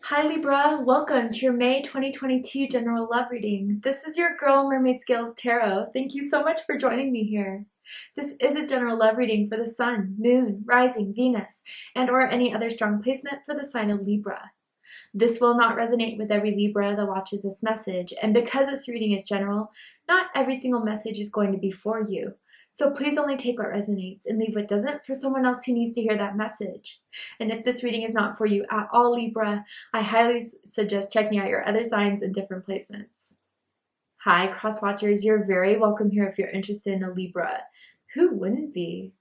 Hi Libra, welcome to your May 2022 general love reading. This is your girl Mermaid Scales Tarot. Thank you so much for joining me here. This is a general love reading for the Sun, Moon, Rising, Venus, and or any other strong placement for the sign of Libra. This will not resonate with every Libra that watches this message, and because this reading is general, not every single message is going to be for you. So please only take what resonates and leave what doesn't for someone else who needs to hear that message. And if this reading is not for you at all, Libra, I highly suggest checking out your other signs and different placements. Hi, cross watchers, you're very welcome here if you're interested in a Libra. Who wouldn't be?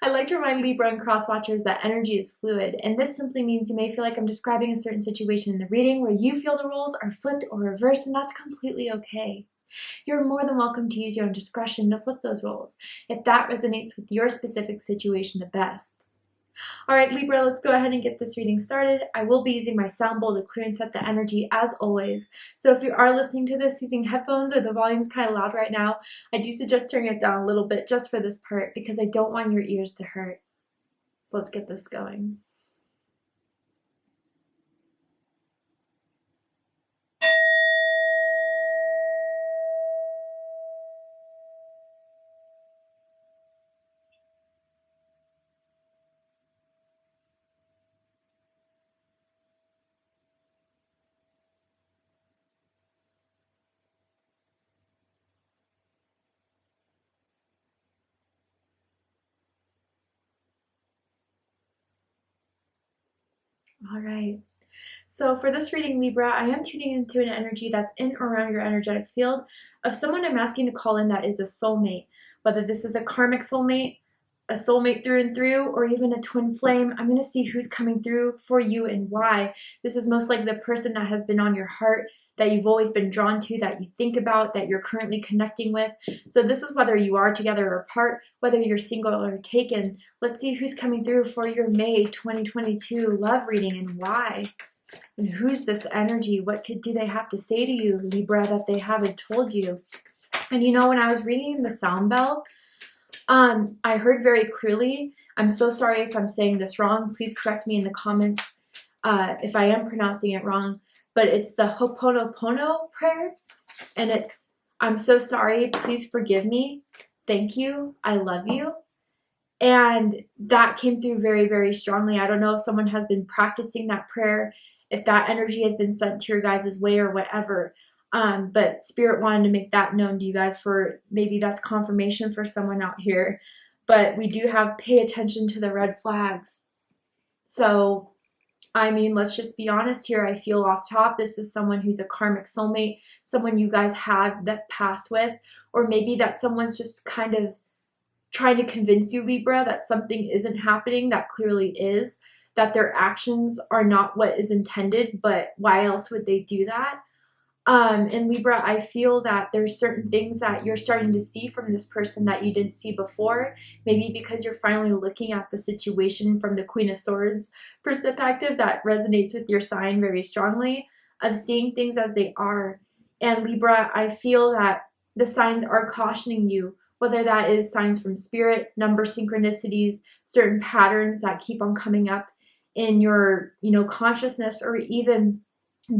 I like to remind Libra and cross watchers that energy is fluid, and this simply means you may feel like I'm describing a certain situation in the reading where you feel the roles are flipped or reversed, and that's completely okay. You're more than welcome to use your own discretion to flip those roles, if that resonates with your specific situation the best. Alright Libra, let's go ahead and get this reading started. I will be using my sound bowl to clear and set the energy as always. So if you are listening to this using headphones or the volume's kind of loud right now, I do suggest turning it down a little bit just for this part because I don't want your ears to hurt. So let's get this going. All right. So for this reading, Libra, I am tuning into an energy that's in or around your energetic field of someone I'm asking to call in that is a soulmate. Whether this is a karmic soulmate, a soulmate through and through, or even a twin flame, I'm going to see who's coming through for you and why. This is most likely the person that has been on your heart, that you've always been drawn to, that you think about, that you're currently connecting with. So this is whether you are together or apart, whether you're single or taken. Let's see who's coming through for your May 2022 love reading and why. And who's this energy? What do they have to say to you, Libra, that they haven't told you? And you know, when I was ringing the sound bell, I heard very clearly, I'm so sorry if I'm saying this wrong. Please correct me in the comments if I am pronouncing it wrong. But it's the Ho'oponopono prayer. And it's, I'm so sorry, please forgive me. Thank you, I love you. And that came through very, very strongly. I don't know if someone has been practicing that prayer, if that energy has been sent to your guys' way or whatever. But Spirit wanted to make that known to you guys for maybe that's confirmation for someone out here. But we do have pay attention to the red flags. So, I mean, let's just be honest here. I feel off top, this is someone who's a karmic soulmate, someone you guys have that passed with, or maybe that someone's just kind of trying to convince you, Libra, that something isn't happening that clearly is, that their actions are not what is intended, but why else would they do that? And Libra, I feel that there's certain things that you're starting to see from this person that you didn't see before, maybe because you're finally looking at the situation from the Queen of Swords perspective that resonates with your sign very strongly, of seeing things as they are. And Libra, I feel that the signs are cautioning you, whether that is signs from spirit, number synchronicities, certain patterns that keep on coming up in your, consciousness, or even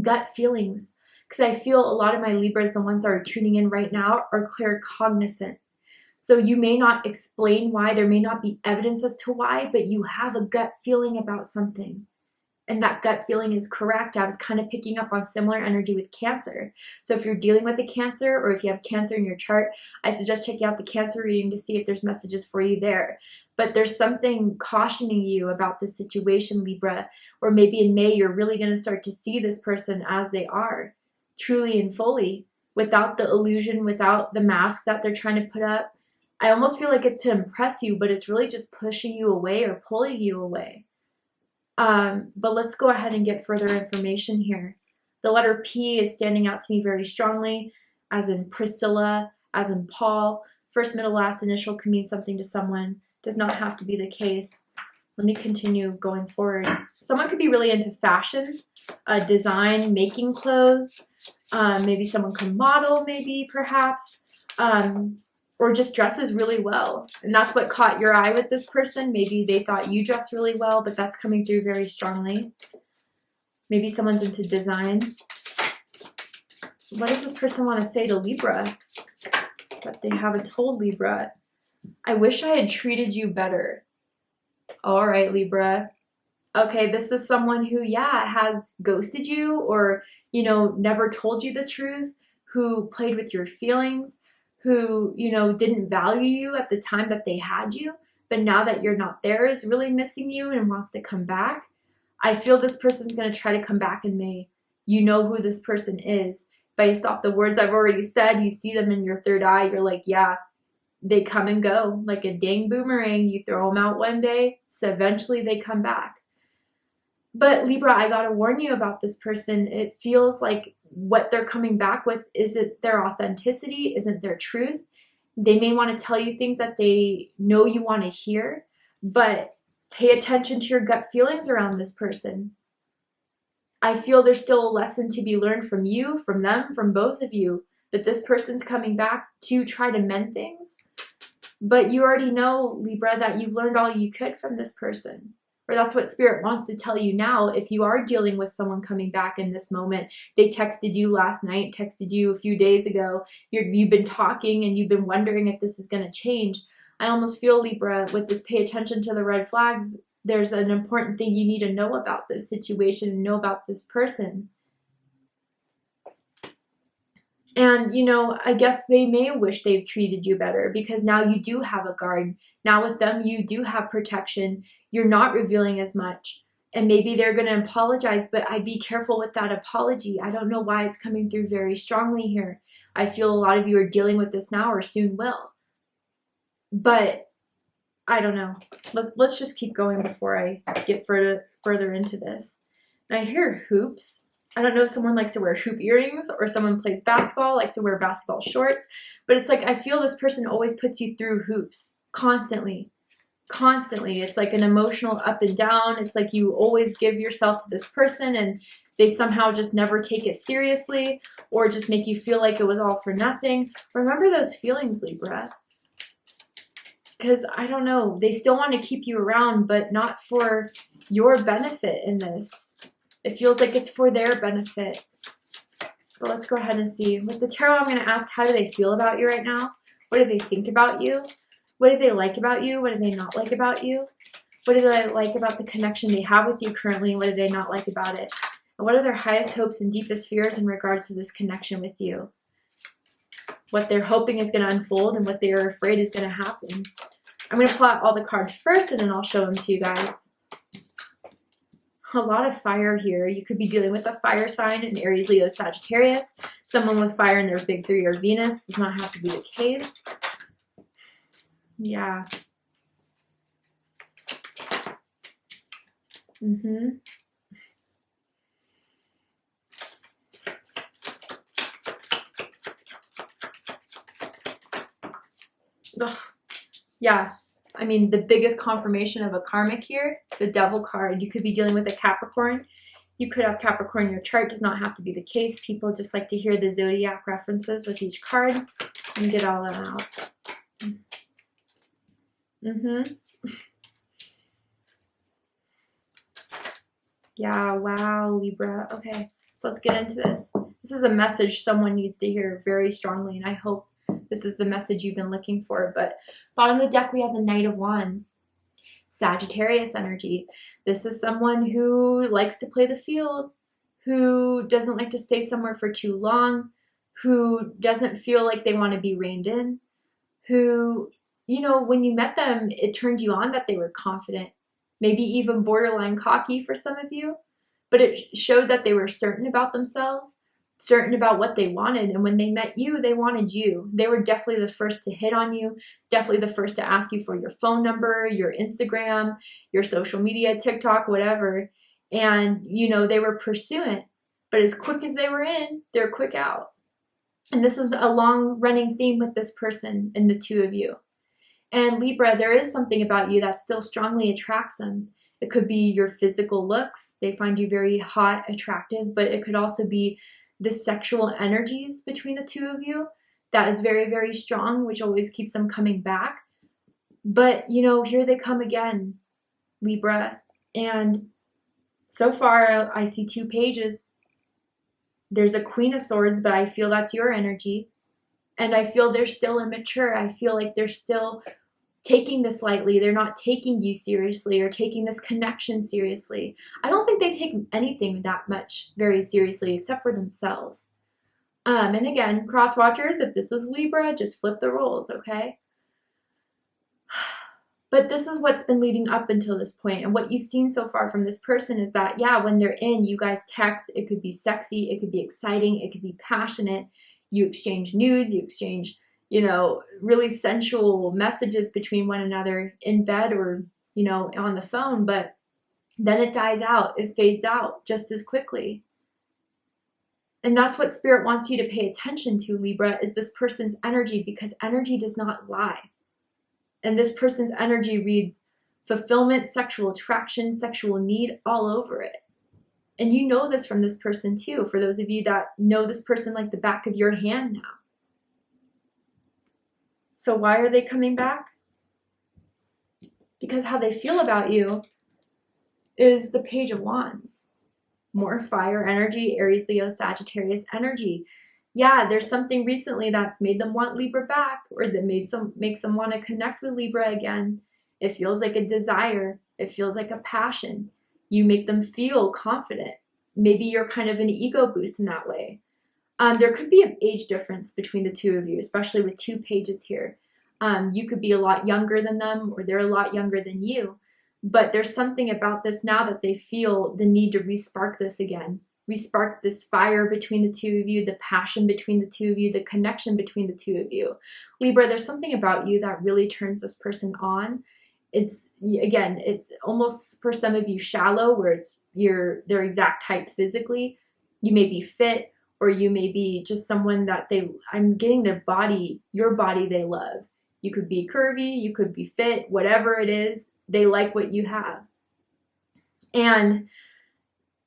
gut feelings. Because I feel a lot of my Libras, the ones that are tuning in right now, are claircognizant. So you may not explain why, there may not be evidence as to why, but you have a gut feeling about something. And that gut feeling is correct. I was kind of picking up on similar energy with Cancer. So if you're dealing with a Cancer, or if you have Cancer in your chart, I suggest checking out the Cancer reading to see if there's messages for you there. But there's something cautioning you about this situation, Libra, or maybe in May you're really going to start to see this person as they are, truly and fully, without the illusion, without the mask that they're trying to put up. I almost feel like it's to impress you, but it's really just pushing you away or pulling you away. But let's go ahead and get further information here. The letter P is standing out to me very strongly, as in Priscilla, as in Paul. First, middle, last initial can mean something to someone. Does not have to be the case. Let me continue going forward. Someone could be really into fashion, design, making clothes. Maybe someone can model, maybe, perhaps. Or just dresses really well. And that's what caught your eye with this person. Maybe they thought you dressed really well, but that's coming through very strongly. Maybe someone's into design. What does this person want to say to Libra that they haven't told Libra? I wish I had treated you better. All right, Libra. Okay, this is someone who, yeah, has ghosted you or, you know, never told you the truth, who played with your feelings, who, you know, didn't value you at the time that they had you, but now that you're not there is really missing you and wants to come back. I feel this person's going to try to come back in May. You know who this person is. Based off the words I've already said, you see them in your third eye, you're like, yeah, they come and go like a dang boomerang. You throw them out one day, so eventually they come back. But Libra, I gotta warn you about this person. It feels like what they're coming back with isn't their authenticity, isn't their truth. They may want to tell you things that they know you want to hear, but pay attention to your gut feelings around this person. I feel there's still a lesson to be learned from you, from them, from both of you, that this person's coming back to try to mend things. But you already know, Libra, that you've learned all you could from this person. Or that's what Spirit wants to tell you now. If you are dealing with someone coming back in this moment, they texted you last night, texted you a few days ago, you've been talking and you've been wondering if this is going to change. I almost feel, Libra, with this pay attention to the red flags, there's an important thing you need to know about this situation and know about this person. And, you know, I guess they may wish they've treated you better because now you do have a guard. Now with them, you do have protection. You're not revealing as much. And maybe they're going to apologize, but I'd be careful with that apology. I don't know why it's coming through very strongly here. I feel a lot of you are dealing with this now or soon will. But I don't know. Let's just keep going before I get further into this. And I hear hoops. I don't know if someone likes to wear hoop earrings or someone plays basketball, likes to wear basketball shorts. But it's like I feel this person always puts you through hoops constantly. Constantly. It's like an emotional up and down. It's like you always give yourself to this person and they somehow just never take it seriously or just make you feel like it was all for nothing. Remember those feelings, Libra. Because, I don't know, they still want to keep you around, but not for your benefit in this. It feels like it's for their benefit. But let's go ahead and see. With the tarot, I'm going to ask, how do they feel about you right now? What do they think about you? What do they like about you? What do they not like about you? What do they like about the connection they have with you currently? What do they not like about it? And what are their highest hopes and deepest fears in regards to this connection with you? What they're hoping is going to unfold and what they're afraid is going to happen. I'm going to pull out all the cards first and then I'll show them to you guys. A lot of fire here. You could be dealing with a fire sign, an Aries, Leo, Sagittarius. Someone with fire in their big three or Venus. Does not have to be the case. Yeah. Ugh. Yeah. I mean, the biggest confirmation of a karmic here, the Devil card. You could be dealing with a Capricorn. You could have Capricorn in your chart. Does not have to be the case. People just like to hear the Zodiac references with each card and get all that out. Yeah, wow, Libra. Okay, so let's get into this. This is a message someone needs to hear very strongly, and I hope this is the message you've been looking for. But bottom of the deck, we have the Knight of Wands. Sagittarius energy. This is someone who likes to play the field, who doesn't like to stay somewhere for too long, who doesn't feel like they want to be reined in, who, you know, when you met them, it turned you on that they were confident, maybe even borderline cocky for some of you, but it showed that they were certain about themselves, certain about what they wanted. And when they met you, they wanted you. They were definitely the first to hit on you, definitely the first to ask you for your phone number, your Instagram, your social media, TikTok, whatever. And, you know, they were pursuant, but as quick as they were in, they're quick out. And this is a long running theme with this person and the two of you. And Libra, there is something about you that still strongly attracts them. It could be your physical looks. They find you very hot, attractive, but it could also be the sexual energies between the two of you that is very, very strong, which always keeps them coming back. But, you know, here they come again, Libra. And So far, I see 2 pages. There's a Queen of Swords, but I feel that's your energy. And I feel they're still immature. I feel like they're still taking this lightly. They're not taking you seriously or taking this connection seriously. I don't think they take anything that much very seriously except for themselves. And again, cross watchers, if this is Libra, just flip the roles, okay? But this is what's been leading up until this point. And what you've seen so far from this person is that, yeah, when they're in, you guys text. It could be sexy. It could be exciting. It could be passionate. You exchange nudes. You exchange, you know, really sensual messages between one another in bed or, you know, on the phone. But then it dies out. It fades out just as quickly. And that's what Spirit wants you to pay attention to, Libra, is this person's energy, because energy does not lie. And this person's energy reads fulfillment, sexual attraction, sexual need all over it. And you know this from this person too, for those of you that know this person like the back of your hand now. So why are they coming back? Because how they feel about you is the Page of Wands. More fire energy, Aries, Leo, Sagittarius energy. Yeah, there's something recently that's made them want Libra back, or that makes them want to connect with Libra again. It feels like a desire. It feels like a passion. You make them feel confident. Maybe you're kind of an ego boost in that way. There could be an age difference between the two of you, especially with 2 pages here. You could be a lot younger than them, or they're a lot younger than you. But there's something about this now that they feel the need to re-spark this again. Re-spark this fire between the two of you, the passion between the two of you, the connection between the two of you. Libra, there's something about you that really turns this person on. It's, again, it's almost for some of you shallow, where it's their exact type physically. You may be fit, or you may be just someone that I'm getting your body they love. You could be curvy, you could be fit, whatever it is, they like what you have. And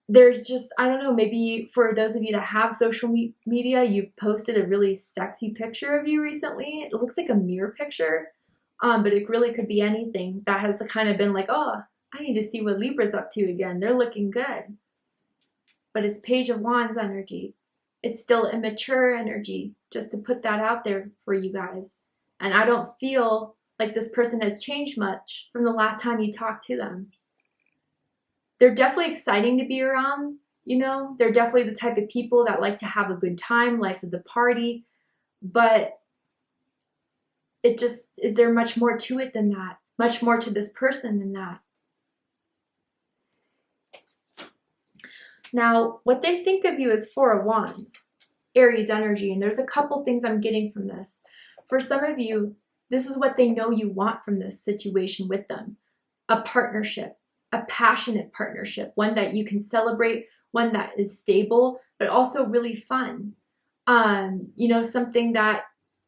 there's just, I don't know, maybe for those of you that have social media, you've posted a really sexy picture of you recently. It looks like a mirror picture, but it really could be anything that has kind of been like, oh, I need to see what Libra's up to again. They're looking good. But it's Page of Wands energy. It's still immature energy, just to put that out there for you guys. And I don't feel like this person has changed much from the last time you talked to them. They're definitely exciting to be around, you know. They're definitely the type of people that like to have a good time, life of the party. But it just, is there much more to it than that? Much more to this person than that? Now, what they think of you is 4 of Wands, Aries energy. And there's a couple things I'm getting from this. For some of you, this is what they know you want from this situation with them. A partnership, a passionate partnership, one that you can celebrate, one that is stable, but also really fun. You know, something that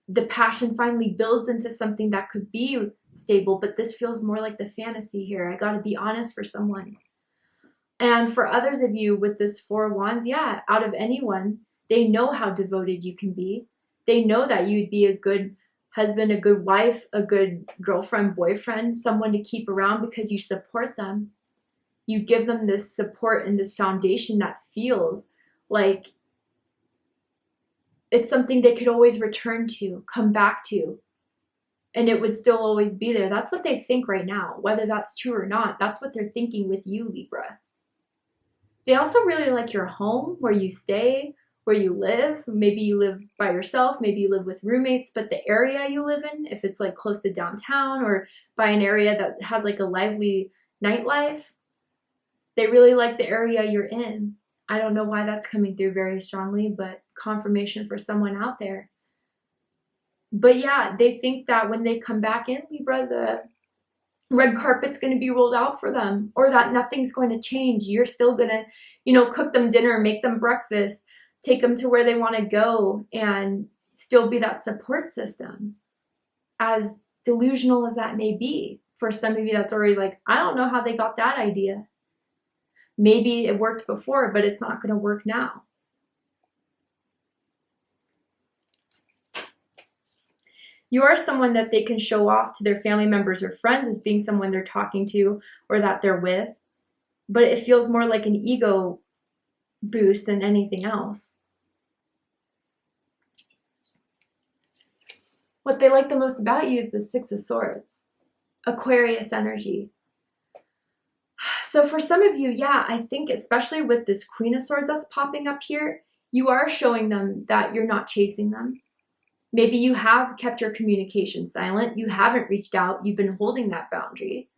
the passion finally builds into something that could be stable, but this feels more like the fantasy here. I got to be honest for someone. And for others of you with this 4 of Wands, yeah, out of anyone, they know how devoted you can be. They know that you'd be a good husband, a good wife, a good girlfriend, boyfriend, someone to keep around because you support them. You give them this support and this foundation that feels like it's something they could always return to, come back to, and it would still always be there. That's what they think right now. Whether that's true or not, that's what they're thinking with you, Libra. They also really like your home, where you stay, where you live. Maybe you live by yourself, maybe you live with roommates, but the area you live in, if it's like close to downtown or by an area that has like a lively nightlife, they really like the area you're in. I don't know why that's coming through very strongly, but confirmation for someone out there. But yeah, they think that when they come back in, Libra, the red carpet's going to be rolled out for them, or that nothing's going to change. You're still going to, you know, cook them dinner, make them breakfast, take them to where they want to go, and still be that support system. As delusional as that may be, for some of you that's already like, I don't know how they got that idea. Maybe it worked before, but it's not going to work now. You are someone that they can show off to their family members or friends as being someone they're talking to or that they're with. but it feels more like an ego boost than anything else. What they like the most about you is the Six of Swords, Aquarius energy. So for some of you, yeah, I think especially with this Queen of Swords that's popping up here, you are showing them that you're not chasing them. Maybe you have kept your communication silent. You haven't reached out. You've been holding that boundary.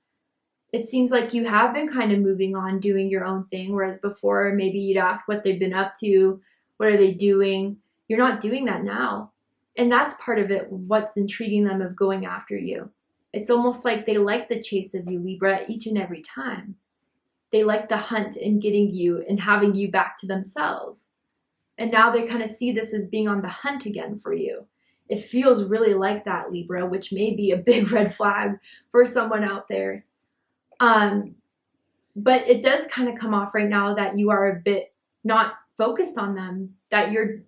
It seems like you have been kind of moving on, doing your own thing, whereas before maybe you'd ask what they've been up to, what are they doing? You're not doing that now. And that's part of it, what's intriguing them of going after you. It's almost like they like the chase of you, Libra, each and every time. They like the hunt and getting you and having you back to themselves. And now they kind of see this as being on the hunt again for you. It feels really like that, Libra, which may be a big red flag for someone out there. But it does kind of come off right now that you are a bit not focused on them, that you're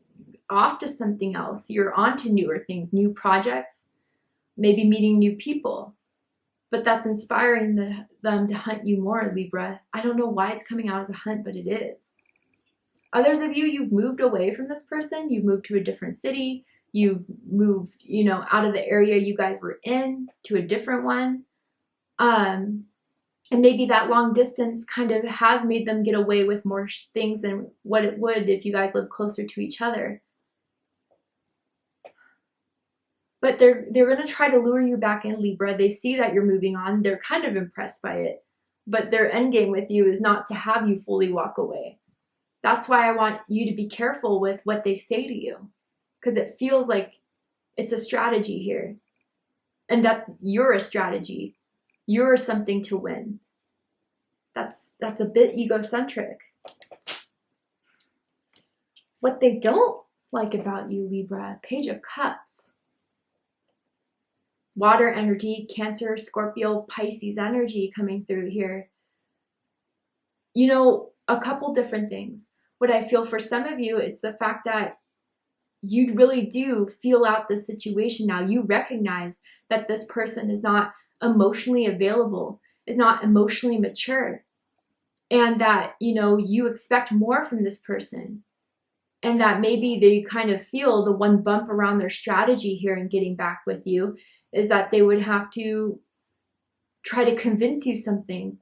off to something else. You're on to newer things, new projects, maybe meeting new people. But that's inspiring them to hunt you more, Libra. I don't know why it's coming out as a hunt, but it is. Others of you, you've moved away from this person. You've moved to a different city. You've moved, out of the area you guys were in to a different one. And maybe that long distance kind of has made them get away with more things than what it would if you guys lived closer to each other. But they're going to try to lure you back in, Libra. They see that you're moving on. They're kind of impressed by it. But their end game with you is not to have you fully walk away. That's why I want you to be careful with what they say to you. Because it feels like it's a strategy here. And that you're a strategy. You're something to win. That's a bit egocentric. What they don't like about you, Libra, Page of Cups. Water energy, Cancer, Scorpio, Pisces energy coming through here. A couple different things. What I feel for some of you, it's the fact that you really do feel out the situation now. You recognize that this person is not emotionally available, is not emotionally mature, and that, you expect more from this person. And that maybe they kind of feel the one bump around their strategy here in getting back with you is that they would have to try to convince you something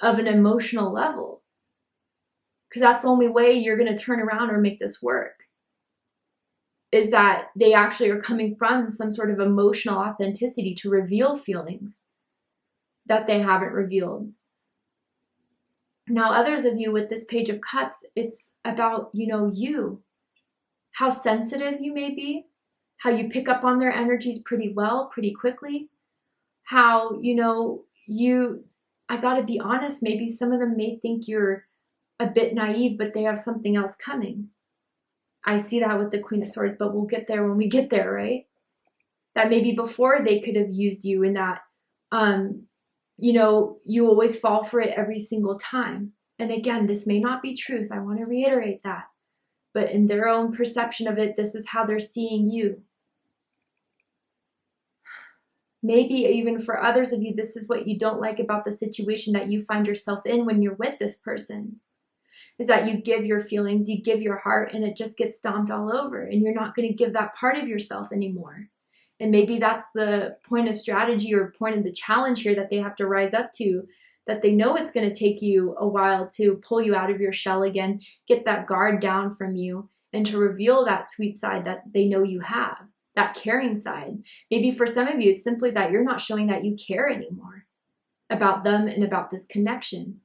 of an emotional level. Because that's the only way you're going to turn around or make this work. Is that they actually are coming from some sort of emotional authenticity to reveal feelings that they haven't revealed. Now, others of you with this Page of Cups, it's about, you. How sensitive you may be. How you pick up on their energies pretty well, pretty quickly. How, I gotta be honest, maybe some of them may think you're a bit naive, but they have something else coming. I see that with the Queen of Swords, but we'll get there when we get there, right? That maybe before they could have used you in that, you always fall for it every single time. And again, this may not be truth. I want to reiterate that. But in their own perception of it, this is how they're seeing you. Maybe even for others of you, this is what you don't like about the situation that you find yourself in when you're with this person. Is that you give your feelings, you give your heart, and it just gets stomped all over. And you're not going to give that part of yourself anymore. And maybe that's the point of strategy or point of the challenge here that they have to rise up to, that they know it's going to take you a while to pull you out of your shell again, get that guard down from you, and to reveal that sweet side that they know you have, that caring side. Maybe for some of you, it's simply that you're not showing that you care anymore about them and about this connection.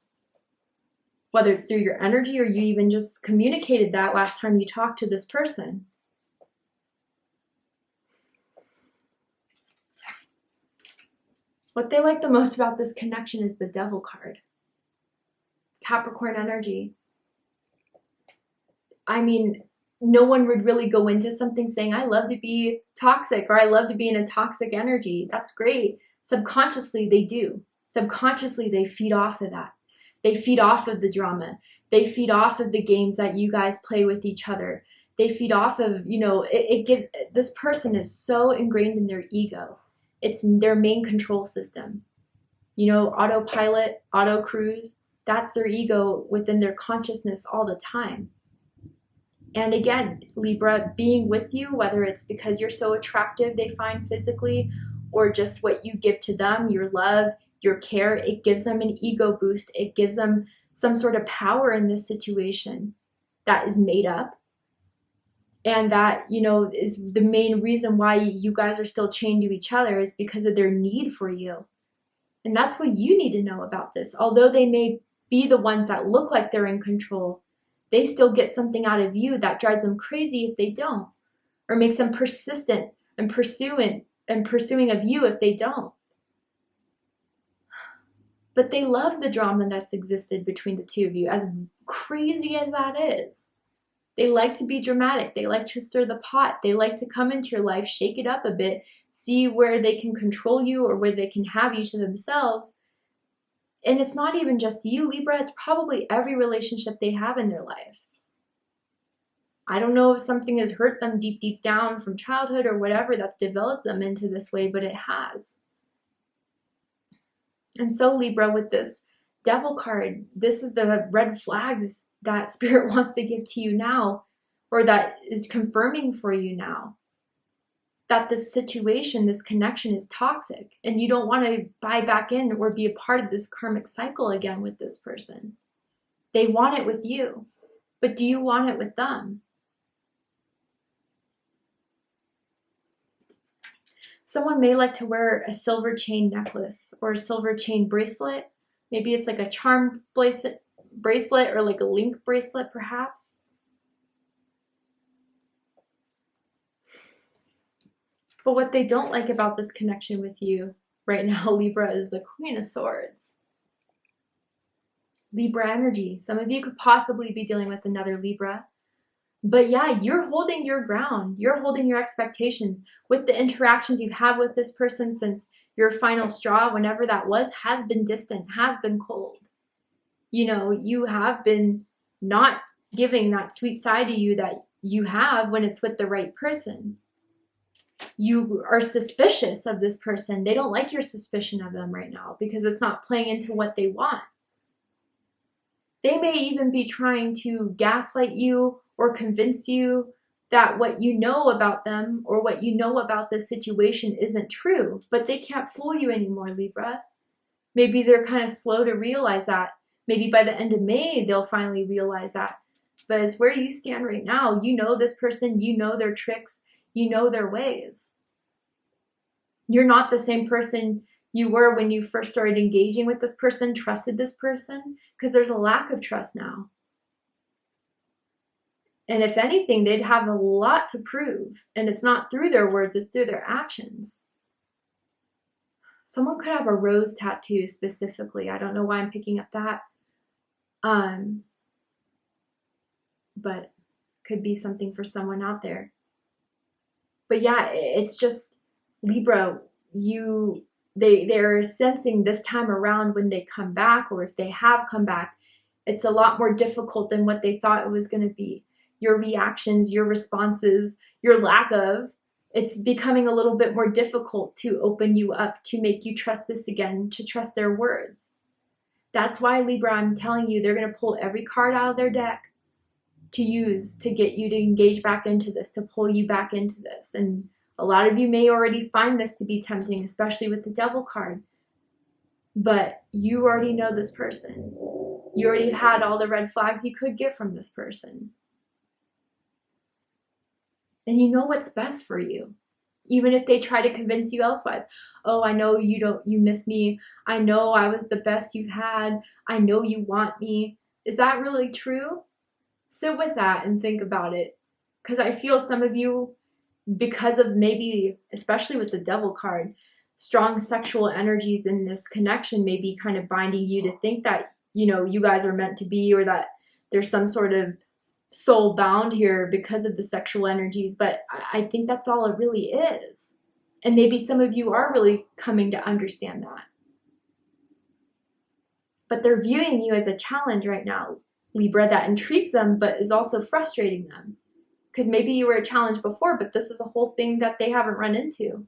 Whether it's through your energy or you even just communicated that last time you talked to this person. What they like the most about this connection is the Devil card. Capricorn energy. I mean, no one would really go into something saying, I love to be toxic or I love to be in a toxic energy. That's great. Subconsciously, they do. Subconsciously, they feed off of that. They feed off of the drama. They feed off of the games that you guys play with each other. They feed off of, this person is so ingrained in their ego. It's their main control system. Autopilot, auto cruise, That's their ego within their consciousness all the time. And again, Libra, being with you, whether it's because you're so attractive they find physically, or just what you give to them, your love, your care, it gives them an ego boost. It gives them some sort of power in this situation that is made up. And that, you know, is the main reason why you guys are still chained to each other, is because of their need for you. And that's what you need to know about this. Although they may be the ones that look like they're in control, they still get something out of you that drives them crazy if they don't, or makes them persistent and pursuing of you if they don't. But they love the drama that's existed between the two of you, as crazy as that is. They like to be dramatic. They like to stir the pot. They like to come into your life, shake it up a bit, see where they can control you or where they can have you to themselves. And it's not even just you, Libra. It's probably every relationship they have in their life. I don't know if something has hurt them deep, deep down from childhood or whatever that's developed them into this way, but it has. And so, Libra, with this Devil card, this is the red flags that Spirit wants to give to you now, or that is confirming for you now, that this situation, this connection is toxic, and you don't want to buy back in or be a part of this karmic cycle again with this person. They want it with you, but do you want it with them? Someone may like to wear a silver chain necklace or a silver chain bracelet. Maybe it's like a charm bracelet or like a link bracelet, perhaps. But what they don't like about this connection with you right now, Libra, is the Queen of Swords. Libra energy. Some of you could possibly be dealing with another Libra. But yeah, you're holding your ground. You're holding your expectations. With the interactions you've had with this person since your final straw, whenever that was, has been distant, has been cold. You know, you have been not giving that sweet side to you that you have when it's with the right person. You are suspicious of this person. They don't like your suspicion of them right now because it's not playing into what they want. They may even be trying to gaslight you or convince you that what you know about them or what you know about this situation isn't true, but they can't fool you anymore, Libra. Maybe they're kind of slow to realize that. Maybe by the end of May, they'll finally realize that. But as where you stand right now, you know this person, you know their tricks, you know their ways. You're not the same person you were when you first started engaging with this person, trusted this person, because there's a lack of trust now. And if anything, they'd have a lot to prove. And it's not through their words, it's through their actions. Someone could have a rose tattoo specifically. I don't know why I'm picking up that. But could be something for someone out there. But yeah, it's just Libra, they're sensing this time around when they come back, or if they have come back, it's a lot more difficult than what they thought it was going to be. Your reactions, your responses, your lack of, it's becoming a little bit more difficult to open you up, to make you trust this again, to trust their words. That's why, Libra, I'm telling you, they're going to pull every card out of their deck to use to get you to engage back into this, to pull you back into this. And a lot of you may already find this to be tempting, especially with the Devil card. But you already know this person. You already had all the red flags you could get from this person. And you know what's best for you. Even if they try to convince you elsewise. Oh, I know you miss me. I know I was the best you've had. I know you want me. Is that really true? Sit with that and think about it. Because I feel some of you, because of maybe, especially with the Devil card, strong sexual energies in this connection may be kind of binding you to think that, you know, you guys are meant to be, or that there's some sort of soul bound here because of the sexual energies. But I think that's all it really is. And maybe some of you are really coming to understand that. But they're viewing you as a challenge right now, Libra, that intrigues them but is also frustrating them. Because maybe you were a challenge before, but this is a whole thing that they haven't run into.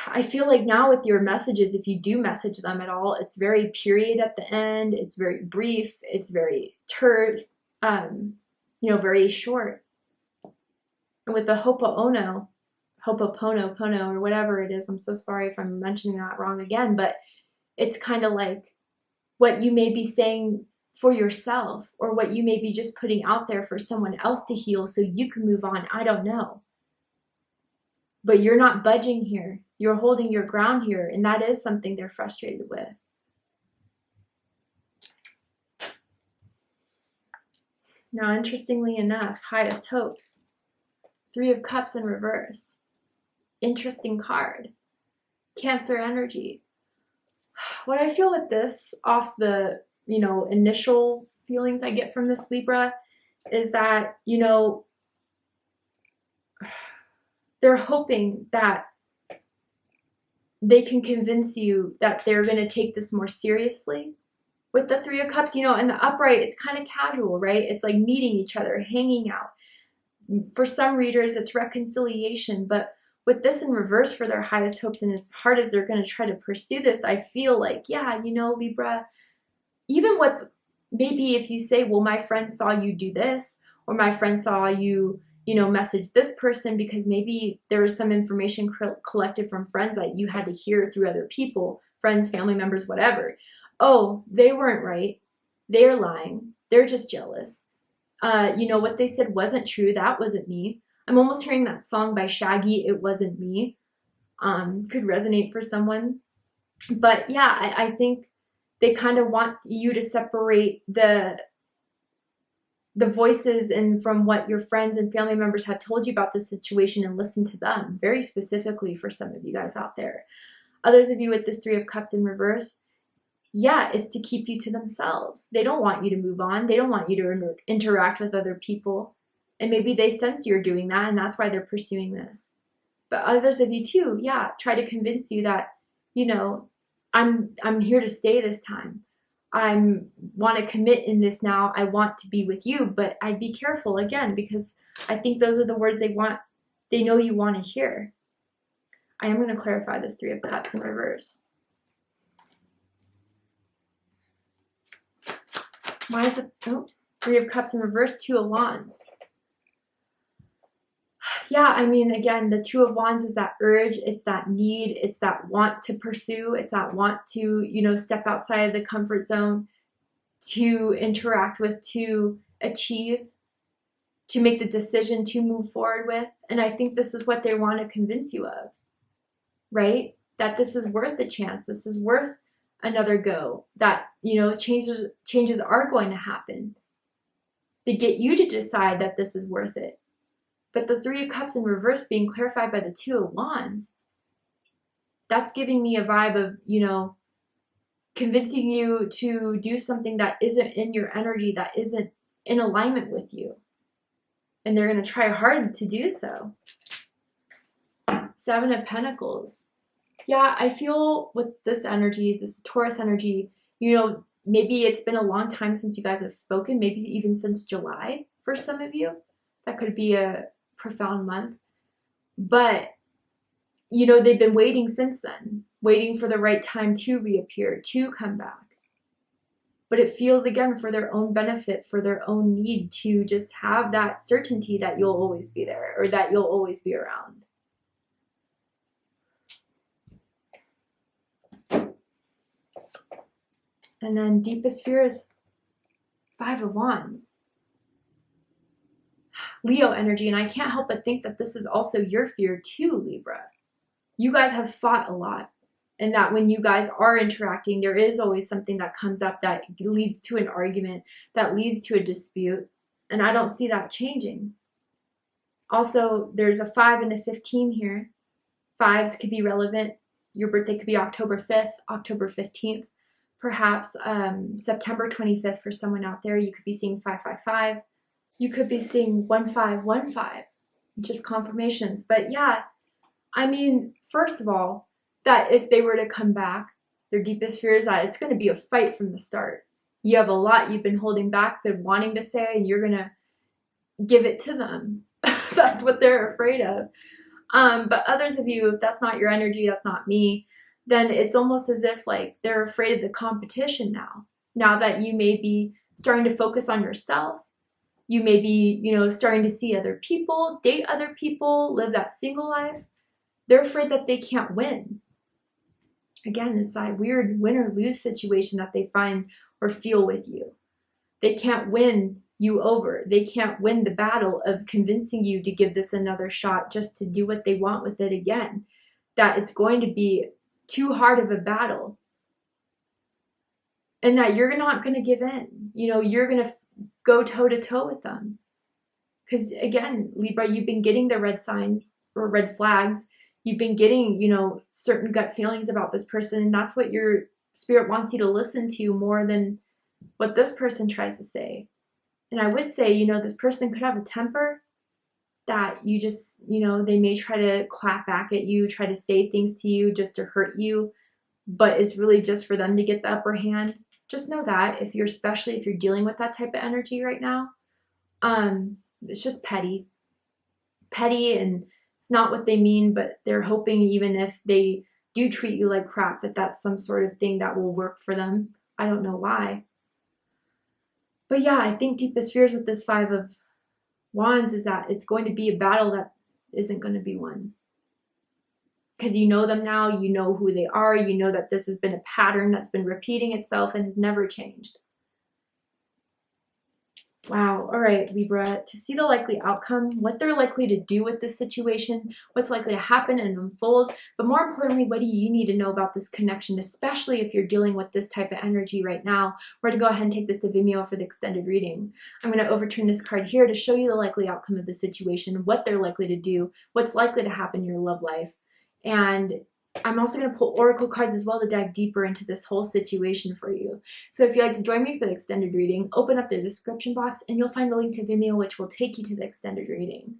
I feel like now with your messages, if you do message them at all, it's very period at the end. It's very brief. It's very terse, very short. And with the hopo'ono, hopopono, or whatever it is, I'm so sorry if I'm mentioning that wrong again, but it's kind of like what you may be saying for yourself, or what you may be just putting out there for someone else to heal so you can move on. I don't know. But you're not budging here. You're holding your ground here, and that is something they're frustrated with. Now, interestingly enough, highest hopes. 3 of Cups in reverse. Interesting card. Cancer energy. What I feel with this, off the, initial feelings I get from this Libra, is that, they're hoping that they can convince you that they're going to take this more seriously. With the 3 of Cups, in the upright, it's kind of casual, right? It's like meeting each other, hanging out. For some readers, it's reconciliation. But with this in reverse for their highest hopes, and as hard as they're going to try to pursue this, I feel like, yeah, Libra, even with maybe if you say, well, my friend saw you do this, or my friend saw you, message this person, because maybe there was some information collected from friends that you had to hear through other people, friends, family members, whatever. Oh, they weren't right. They're lying. They're just jealous. What they said wasn't true. That wasn't me. I'm almost hearing that song by Shaggy, It Wasn't Me. Could resonate for someone. But yeah, I think they kind of want you to separate the voices and from what your friends and family members have told you about the situation, and listen to them very specifically for some of you guys out there. Others of you with this 3 of Cups in reverse, yeah, it's to keep you to themselves. They don't want you to move on. They don't want you to interact with other people. And maybe they sense you're doing that, and that's why they're pursuing this. But others of you too, yeah, try to convince you that, I'm here to stay this time. I want to commit in this now. I want to be with you, but I'd be careful again, because I think those are the words they know you want to hear. I am going to clarify this 3 of Cups in reverse. Why is it, 3 of Cups in reverse, 2 of Wands. Yeah, again, the 2 of Wands is that urge, it's that need, it's that want to pursue, it's that want to, step outside of the comfort zone, to interact with, to achieve, to make the decision to move forward with. And I think this is what they want to convince you of, right? That this is worth a chance, this is worth another go, that, changes are going to happen, to get you to decide that this is worth it. But the 3 of Cups in reverse being clarified by the 2 of Wands, that's giving me a vibe of, convincing you to do something that isn't in your energy, that isn't in alignment with you. And they're going to try hard to do so. 7 of Pentacles. Yeah, I feel with this energy, this Taurus energy, maybe it's been a long time since you guys have spoken, maybe even since July for some of you. That could be a profound month. But, they've been waiting since then, waiting for the right time to reappear, to come back. But it feels, again, for their own benefit, for their own need to just have that certainty that you'll always be there, or that you'll always be around. And then deepest fear is 5 of Wands. Leo energy, and I can't help but think that this is also your fear too, Libra. You guys have fought a lot, and that when you guys are interacting, there is always something that comes up that leads to an argument, that leads to a dispute, and I don't see that changing. Also, there's a 5 and a 15 here. 5s could be relevant. Your birthday could be October 5th, October 15th, perhaps September 25th for someone out there. You could be seeing 555. You could be seeing 1515, just confirmations. But yeah, first of all, that if they were to come back, their deepest fear is that it's going to be a fight from the start. You have a lot you've been holding back, been wanting to say, and you're going to give it to them. That's what they're afraid of. But others of you, if that's not your energy, that's not me, then it's almost as if like they're afraid of the competition now. Now that you may be starting to focus on yourself, you may be, starting to see other people, date other people, live that single life. They're afraid that they can't win. Again, it's that weird win or lose situation that they find or feel with you. They can't win you over. They can't win the battle of convincing you to give this another shot just to do what they want with it again. That it's going to be too hard of a battle. And that you're not going to give in. You're going to go toe to toe with them. Because again, Libra, you've been getting the red signs or red flags. You've been getting, certain gut feelings about this person. And that's what your spirit wants you to listen to more than what this person tries to say. And I would say, this person could have a temper that you just, they may try to clap back at you, try to say things to you just to hurt you, but it's really just for them to get the upper hand. Just know that especially if you're dealing with that type of energy right now, it's just petty, and it's not what they mean, but they're hoping even if they do treat you like crap, that's some sort of thing that will work for them. I don't know why. But yeah, I think deepest fears with this 5 of Wands is that it's going to be a battle that isn't going to be won. Because you know them now, you know who they are, you know that this has been a pattern that's been repeating itself and has never changed. Wow. All right, Libra, to see the likely outcome, what they're likely to do with this situation, what's likely to happen and unfold, but more importantly, what do you need to know about this connection, especially if you're dealing with this type of energy right now? We're going to go ahead and take this to Vimeo for the extended reading. I'm going to overturn this card here to show you the likely outcome of the situation, what they're likely to do, what's likely to happen in your love life. And I'm also going to pull oracle cards as well to dive deeper into this whole situation for you. So if you'd like to join me for the extended reading, open up the description box and you'll find the link to Vimeo, which will take you to the extended reading.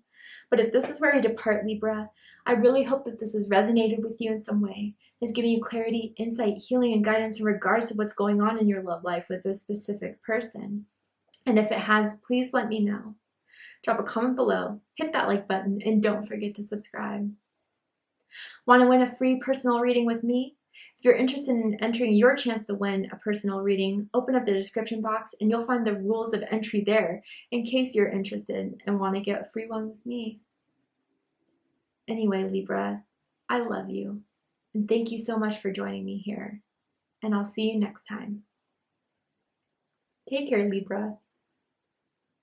But if this is where you depart, Libra, I really hope that this has resonated with you in some way. It's giving you clarity, insight, healing, and guidance in regards to what's going on in your love life with this specific person. And if it has, please let me know. Drop a comment below, hit that like button, and don't forget to subscribe. Want to win a free personal reading with me? If you're interested in entering your chance to win a personal reading, open up the description box and you'll find the rules of entry there in case you're interested and want to get a free one with me. Anyway, Libra, I love you and thank you so much for joining me here. And I'll see you next time. Take care, Libra.